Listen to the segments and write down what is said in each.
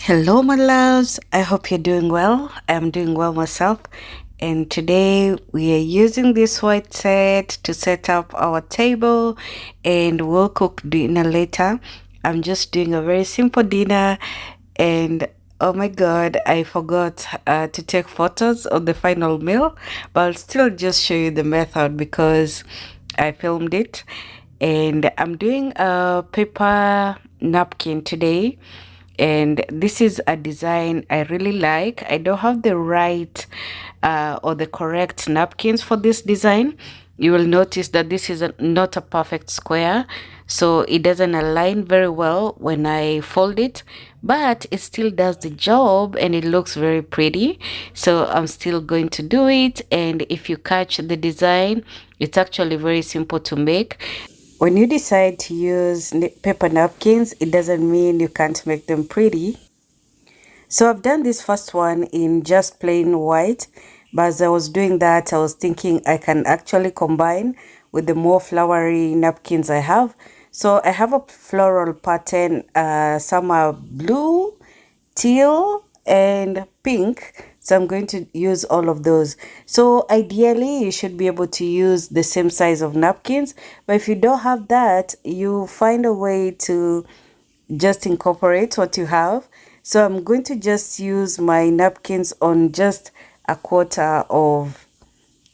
Hello, my loves. I hope you're doing well. I'm doing well myself. And today we are using this white set to set up our table and we'll cook dinner later. I'm just doing a very simple dinner and oh my god, I forgot to take photos of the final meal, but I'll still just show you the method because I filmed it. And I'm doing a paper napkin today, and this is a design I really like. I don't have the right or the correct napkins for this design. You will notice that this is not a perfect square, so it doesn't align very well when I fold it, but it still does the job and it looks very pretty. So I'm still going to do it, and if you catch the design, it's actually very simple to make. When you decide to use paper napkins, it doesn't mean you can't make them pretty. So I've done this first one in just plain white, but as I was doing that, I was thinking I can actually combine with the more flowery napkins I have. So I have a floral pattern, some are blue, teal, and pink. So I'm going to use all of those. So ideally, you should be able to use the same size of napkins. But if you don't have that, you find a way to just incorporate what you have. So I'm going to just use my napkins on just a quarter of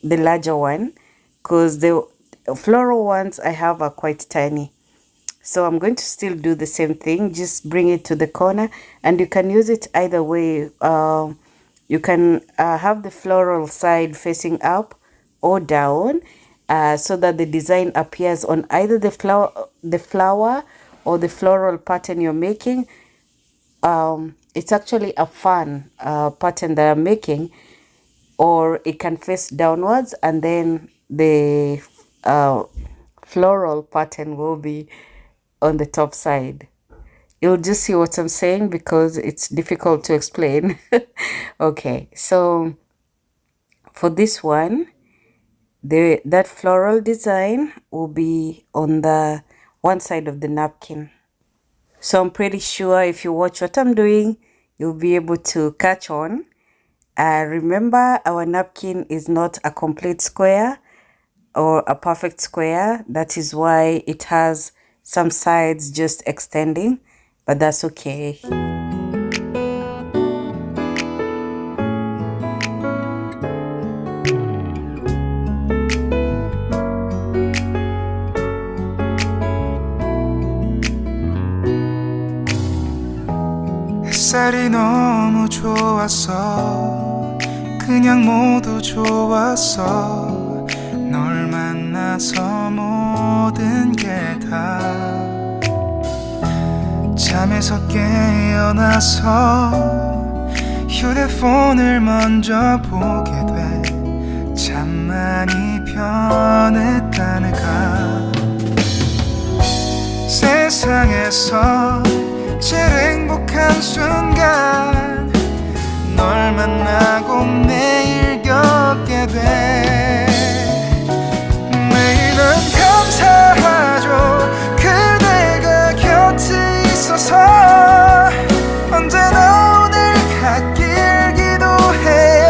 the larger one because the floral ones I have are quite tiny. So I'm going to still do the same thing, just bring it to the corner, and you can use it either way. You can have the floral side facing up or down, so that the design appears on either the flower or the floral pattern you're making. It's actually a fun pattern that I'm making, or it can face downwards and then the floral pattern will be on the top side. You'll just see what I'm saying because it's difficult to explain. Okay, so for this one, that floral design will be on the one side of the napkin. So I'm pretty sure if you watch what I'm doing, you'll be able to catch on. Remember, our napkin is not a complete square or a perfect square. That is why it has some sides just extending, but that's okay. 햇살이 너무 좋았어. 그냥 모두 좋았어. 널 만나서 모든 게 다 잠에서 깨어나서 휴대폰을 먼저 보게 돼. 참 많이 변했다네가. 세상에서 제일 행복한 순간 널 만나고 매일 겪게 돼. 매일은 감사하죠. 그대가 곁에 있어서 언제나 오늘 같길 기도해요.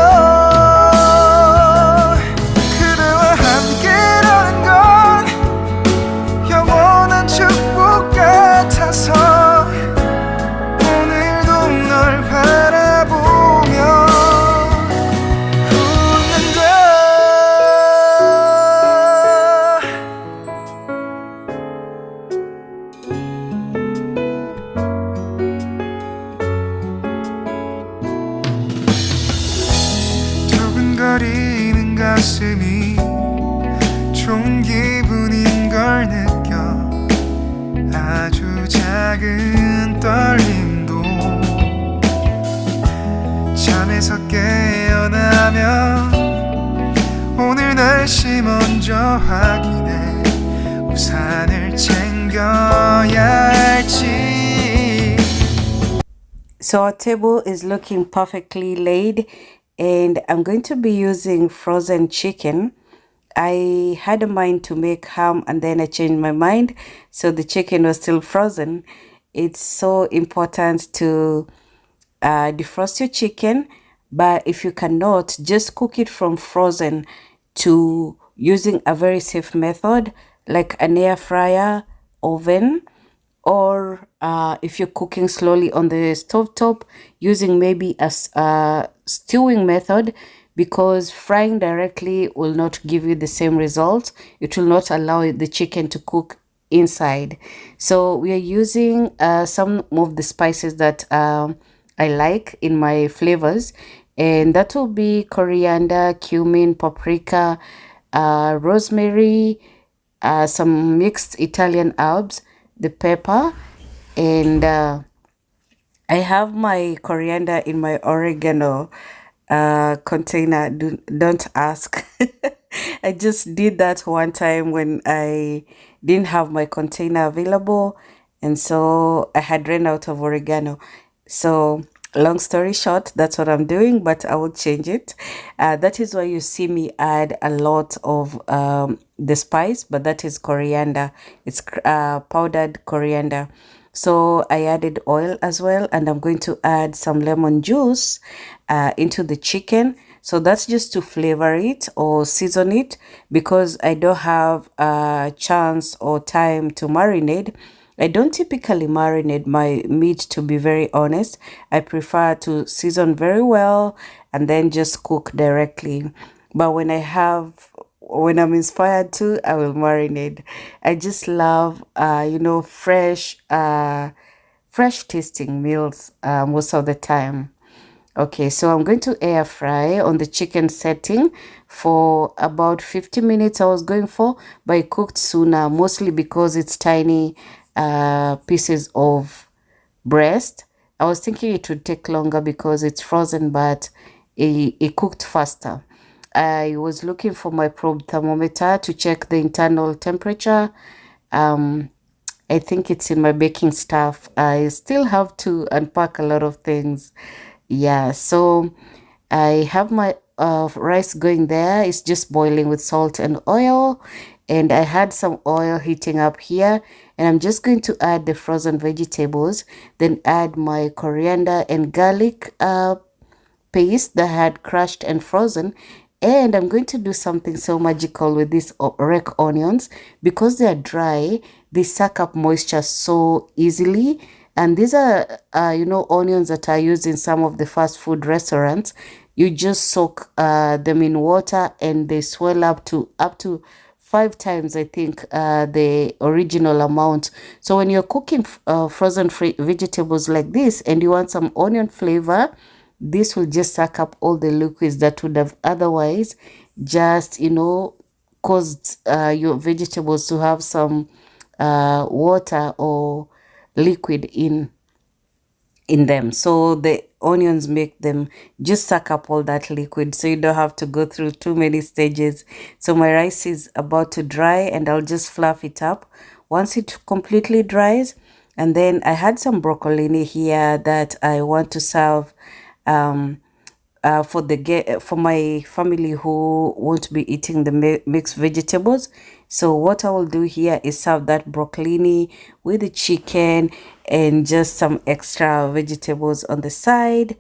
그대와 함께라는 건 영원한 축복 같아서 두근거리는 가슴이 좋은 기분인 걸 느껴. 아주 작은 떨림도 잠에서 깨어나면 오늘 날씨 먼저 확인해. 우산을 챙겨야 할지. So our table is looking perfectly laid, and I'm going to be using frozen chicken. I had a mind to make ham and then I changed my mind, so the chicken was still frozen. It's so important to defrost your chicken, but if you cannot, just cook it from frozen to using a very safe method like an air fryer, oven, or if you're cooking slowly on the stovetop, using maybe a stewing method, because frying directly will not give you the same results. It will not allow the chicken to cook inside. So we are using some of the spices that I like in my flavors, and that will be coriander, cumin, paprika, rosemary, some mixed Italian herbs, the pepper, and I have my coriander in my oregano container. Don't ask. I just did that one time when I didn't have my container available, and so I had ran out of oregano. So, long story short, that's what I'm doing, but I will change it. That is why you see me add a lot of the spice, but that is coriander. It's powdered coriander. So I added oil as well, and I'm going to add some lemon juice into the chicken. So that's just to flavor it or season it, because I don't have a chance or time to marinate. I don't typically marinate my meat, to be very honest. I prefer to season very well and then just cook directly. But when I'm inspired to, I will marinate. I just love, fresh tasting meals most of the time. Okay, so I'm going to air fry on the chicken setting for about 50 minutes I was going for, but it cooked sooner, mostly because it's tiny pieces of breast. I was thinking it would take longer because it's frozen, but it cooked faster. I was looking for my probe thermometer to check the internal temperature. I think it's in my baking stuff. I still have to unpack a lot of things. Yeah, so I have my rice going there. It's just boiling with salt and oil. And I had some oil heating up here. And I'm just going to add the frozen vegetables. Then add my coriander and garlic paste that I had crushed and frozen. And I'm going to do something so magical with these red onions. Because they are dry, they suck up moisture so easily. And these are, onions that are used in some of the fast food restaurants. You just soak them in water and they swell up to 5 times, I think, the original amount. So when you're cooking frozen vegetables like this and you want some onion flavor, this will just suck up all the liquids that would have otherwise just, caused your vegetables to have some water or liquid in them. So the onions make them just suck up all that liquid, so you don't have to go through too many stages. So my rice is about to dry and I'll just fluff it up once it completely dries. And then I had some broccoli here that I want to serve for my family who won't be eating the mixed vegetables. So what I will do here is serve that broccoli with the chicken and just some extra vegetables on the side.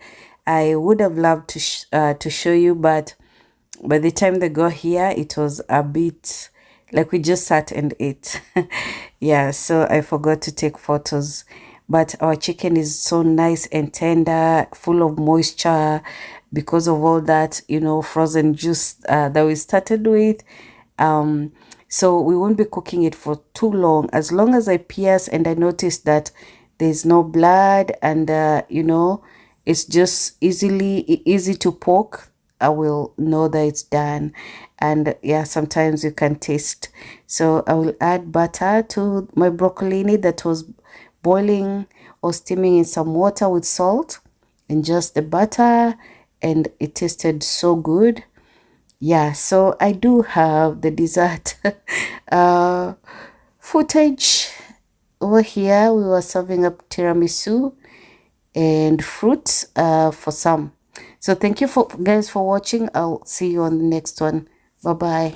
I would have loved to show you, but by the time they got here, it was a bit like we just sat and ate. Yeah, so I forgot to take photos. But our chicken is so nice and tender, full of moisture because of all that, frozen juice that we started with. So we won't be cooking it for too long. As long as I pierce and I notice that there's no blood and, it's just easy to poke, I will know that it's done. And yeah, sometimes you can taste. So I will add butter to my broccoli that was boiling or steaming in some water with salt and just the butter, and it tasted so good. Yeah, so I do have the dessert footage over here. We were serving up tiramisu and fruits for some. So thank you guys for watching. I'll see you on the next one. Bye bye.